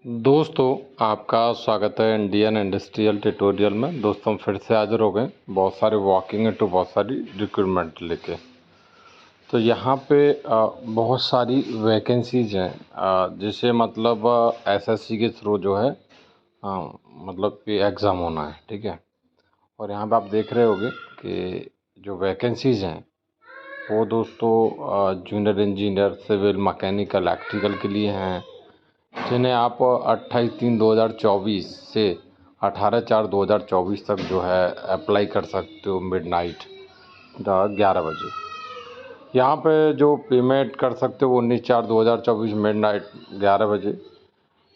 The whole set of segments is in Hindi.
दोस्तों, आपका स्वागत है इंडियन इंडस्ट्रियल ट्यूटोरियल में। दोस्तों, फिर से हाजिर हो गए बहुत सारे वॉकिंग इंटू बहुत सारी रिक्रूटमेंट लेके। तो यहाँ पे बहुत सारी वैकेंसीज हैं, जिसे मतलब एसएससी के थ्रू जो है मतलब कि एग्ज़ाम होना है। ठीक है। और यहाँ पे आप देख रहे होंगे कि जो वैकेंसीज हैं वो दोस्तों junior engineer, civil, mechanical, electrical के लिए हैं, जिन्हें आप 28/3/2024 से 18/4/2024 तक जो है अप्लाई कर सकते हो मिडनाइट 11 बजे। यहाँ पे जो पेमेंट कर सकते हो 19/4/2024 मिडनाइट 11 बजे।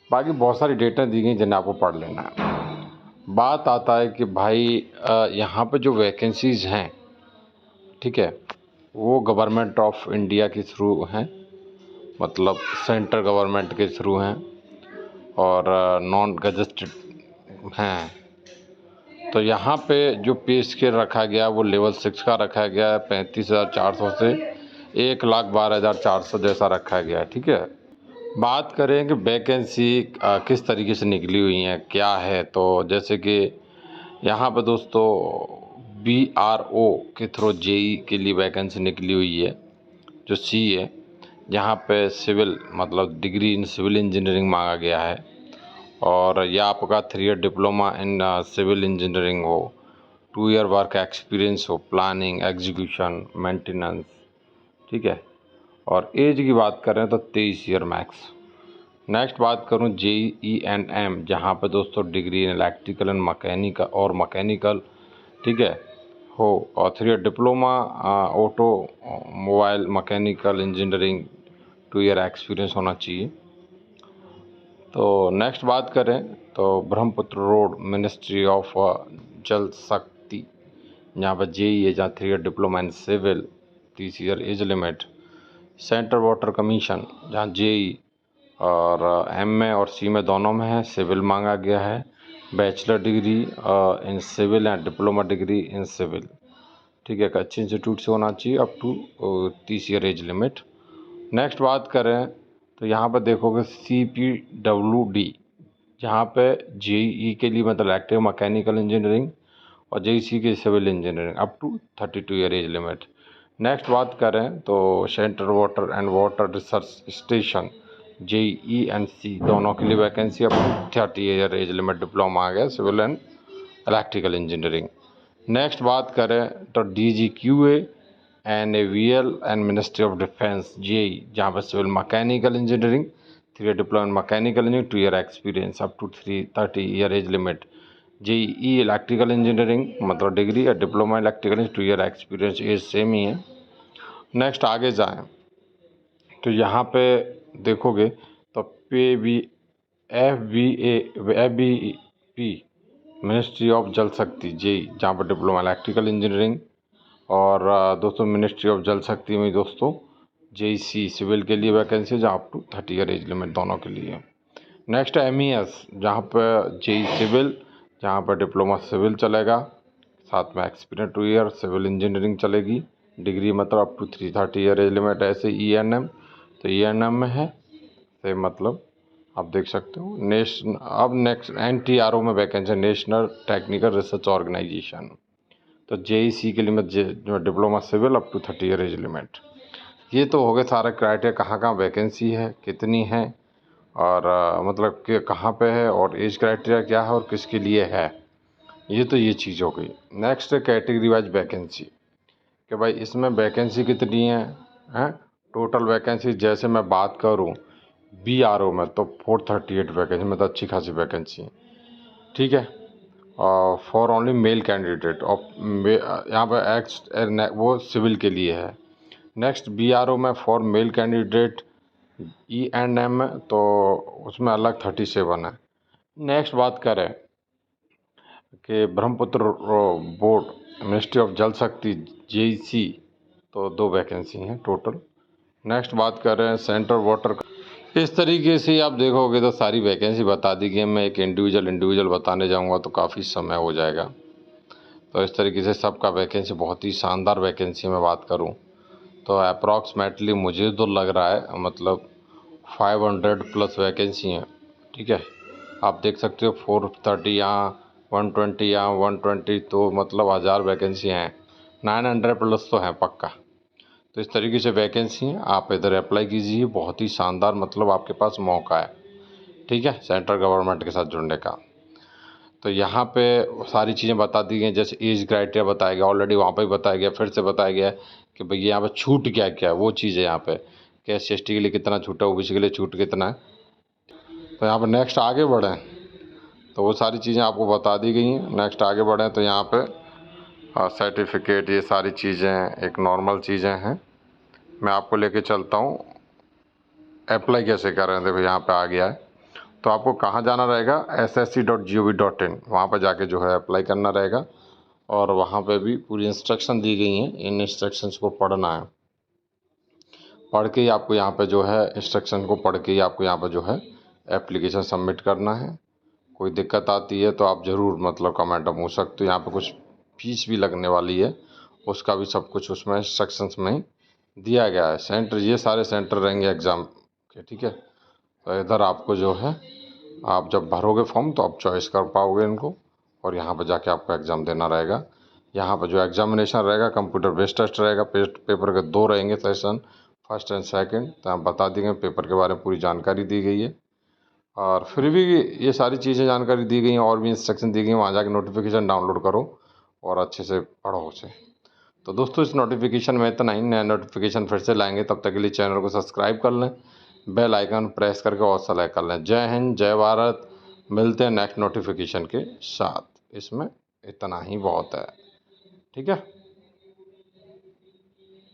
बाकी बहुत सारी डेटें दी गई जिन्हें आपको पढ़ लेना है। बात आता है कि भाई यहाँ पे जो वैकेंसीज़ हैं, ठीक है, वो गवर्नमेंट ऑफ इंडिया के थ्रू हैं, मतलब सेंट्रल गवर्नमेंट के थ्रू हैं और नॉन गजेटेड हैं। तो यहाँ पे जो पे स्केल रखा गया वो लेवल 6 का रखा गया है, 35,400 से 1,12,400 जैसा रखा गया है। ठीक है। बात करें कि वैकेंसी किस तरीके से निकली हुई हैं, क्या है, तो जैसे कि यहाँ पे दोस्तों BRO के थ्रू जेई के लिए वैकेंसी निकली हुई है, जो सी है। यहाँ पे सिविल मतलब डिग्री इन सिविल इंजीनियरिंग मांगा गया है, और या आपका 3 year diploma in civil engineering हो, 2 ईयर वर्क एक्सपीरियंस हो, प्लानिंग, एग्जीक्यूशन, मेंटेनेंस। ठीक है। और एज की बात करें तो 23 ईयर मैक्स। नेक्स्ट बात करूं JENM, जहां पर दोस्तों degree in electrical and mechanical, ठीक है, हो, और 3 year diploma auto mobile mechanical engineering, 2 year experience होना चाहिए। तो नेक्स्ट बात करें तो ब्रह्मपुत्र रोड, मिनिस्ट्री ऑफ जल शक्ति, यहाँ पर जेई है, जहाँ 3 year diploma in civil, 30 year age limit. Central water commission, जहाँ जेई और MA और CMA दोनों में है, सिविल मांगा गया है। Bachelor degree in civil and diploma degree in civil, ठीक है, अच्छे इंस्टीट्यूट से होना चाहिए, up to 30 year age limit. Next बात करें तो यहाँ पर देखोगे CPWD, जहाँ पे JEE के लिए मतलब इलेक्ट्रिकल मैकेनिकल इंजीनियरिंग, और JEC के civil engineering, up to 32 year age limit. Next बात करें तो central water and water research station, JENC, दोनों के लिए vacancy, up to 30 year age limit, diploma आ गया civil and electrical engineering. Next बात करें तो DGQA NAVL and ministry of defence, JEE, जहाँ पर civil mechanical engineering, 3 year diploma mechanical engineering, 2 year experience, up to 30 year age limit. JEE electrical engineering मतलब डिग्री, और diploma electrical 2 year experience, age same ही है। नेक्स्ट आगे जाएं तो यहाँ पे देखोगे तो FBP मिनिस्ट्री ऑफ जल शक्ति, JEE, जहाँ पर डिप्लोमा इलेक्ट्रिकल इंजीनियरिंग, और दोस्तों मिनिस्ट्री ऑफ जल शक्ति में दोस्तों JEC सिविल के लिए वैकेंसी, जहाँ up to 30 year age limit दोनों के लिए। नेक्स्ट MES, जहाँ पर JEE सिविल, जहाँ पर डिप्लोमा सिविल चलेगा, साथ में एक्सपीरियंस 2 ईयर, सिविल इंजीनियरिंग चलेगी, डिग्री मतलब up to 330 year age limit. ऐसे ENM, तो ENM में है सेम, मतलब आप देख सकते हो। अब नेक्स्ट NTRO में vacancy, national technical research organisation, तो JEC के लिए जो diploma civil, up to 30 year age limit. ये तो हो गए सारे क्राइटेरिया, कहाँ कहाँ वैकेंसी है, कितनी है, और मतलब कि कहाँ पे है, और एज क्राइटेरिया क्या है और किसके लिए है। ये चीज़ हो गई। नेक्स्ट है कैटेगरी वाइज वैकेंसी, कि भाई इसमें वैकेंसी कितनी है टोटल वैकेंसी। जैसे मैं बात करूँ BRO में तो 438 वैकेंसी, मतलब अच्छी खासी वैकेंसी है। ठीक है। For only male candidate of, यहाँ पर वो सिविल के लिए है। नेक्स्ट BRO में फॉर मेल कैंडिडेट ENM में तो उसमें अलग 37 है। नेक्स्ट बात करें कि ब्रह्मपुत्र बोर्ड, मिनिस्ट्री ऑफ जल शक्ति, JEC, तो 2 वैकेंसी हैं टोटल। नेक्स्ट बात कर रहे हैं सेंट्रल वाटर। इस तरीके से आप देखोगे तो सारी वैकेंसी बता दी गई। मैं एक इंडिविजुअल बताने जाऊंगा तो काफ़ी समय हो जाएगा। तो इस तरीके से सबका वैकेंसी, बहुत ही शानदार वैकेंसी में बात करूं तो अप्रॉक्सीमेटली मुझे तो लग रहा है मतलब 500 प्लस वैकेंसी हैं। ठीक है। आप देख सकते हो 430 यहाँ, 120 यहाँ, 120, तो मतलब 1000 वैकेंसी हैं, 900 प्लस तो हैं पक्का। तो इस तरीके से वैकेंसी हैं, आप इधर अप्लाई कीजिए, बहुत ही शानदार मतलब आपके पास मौका है, ठीक है, सेंट्रल गवर्नमेंट के साथ जुड़ने का। तो यहाँ पे सारी चीज़ें बता दी गई, जैसे एज क्राइटेरिया बताया गया, ऑलरेडी वहाँ पे भी बताया गया, फिर से बताया गया कि भैया यहाँ पे छूट क्या क्या है, वो चीज़ है यहाँ पे कि SC ST के लिए कितना छूट है, OBC के लिए छूट कितना है। तो यहाँ पर नेक्स्ट आगे बढ़ें तो वो सारी चीज़ें आपको बता दी गई हैं। नेक्स्ट आगे बढ़ें तो यहाँ पे सर्टिफिकेट, ये सारी चीज़ें एक नॉर्मल चीज़ें हैं। मैं आपको लेके चलता हूँ अप्लाई कैसे कर रहे हैं। देखो यहाँ पे आ गया है, तो आपको कहाँ जाना रहेगा, ssc.gov.in, वहाँ पर जाके जो है अप्लाई करना रहेगा। और वहाँ पे भी पूरी इंस्ट्रक्शन दी गई हैं, इन इंस्ट्रक्शंस को पढ़ना है। पढ़ के ही आपको यहाँ पे जो है इंस्ट्रक्शन को पढ़ के ही आपको यहाँ पे जो है एप्लीकेशन सबमिट करना है। कोई दिक्कत आती है तो आप ज़रूर मतलब कमेंट में पूछ सकते हो। यहाँ पे कुछ फीस भी लगने वाली है, उसका भी सब कुछ उसमें इंस्ट्रक्शंस में ही दिया गया है। सेंटर, ये सारे सेंटर रहेंगे एग्ज़ाम के, ठीक है। तो इधर आपको जो है, आप जब भरोगे फॉर्म तो आप चॉइस कर पाओगे इनको, और यहाँ पर जाके आपको एग्ज़ाम देना रहेगा। यहाँ पर जो एग्जामिनेशन रहेगा कंप्यूटर बेस्ड टेस्ट रहेगा। पेपर के 2 रहेंगे सेशन, फर्स्ट एंड सेकंड। तो आप बता देंगे, पेपर के बारे में पूरी जानकारी दी गई है। और फिर भी ये सारी चीज़ें जानकारी दी गई हैं, और भी इंस्ट्रक्शन दी गई हैं, वहाँ जाके नोटिफिकेशन डाउनलोड करो और अच्छे से पढ़ो उसे। तो दोस्तों इस नोटिफिकेशन में इतना ही, नया नोटिफिकेशन फिर से लाएंगे, तब तक के लिए चैनल को सब्सक्राइब कर लें, बेल आइकन प्रेस करके और सेलेक्ट कर लें। जय हिंद, जय भारत। मिलते हैं नेक्स्ट नोटिफिकेशन के साथ। इसमें इतना ही बहुत है, ठीक है।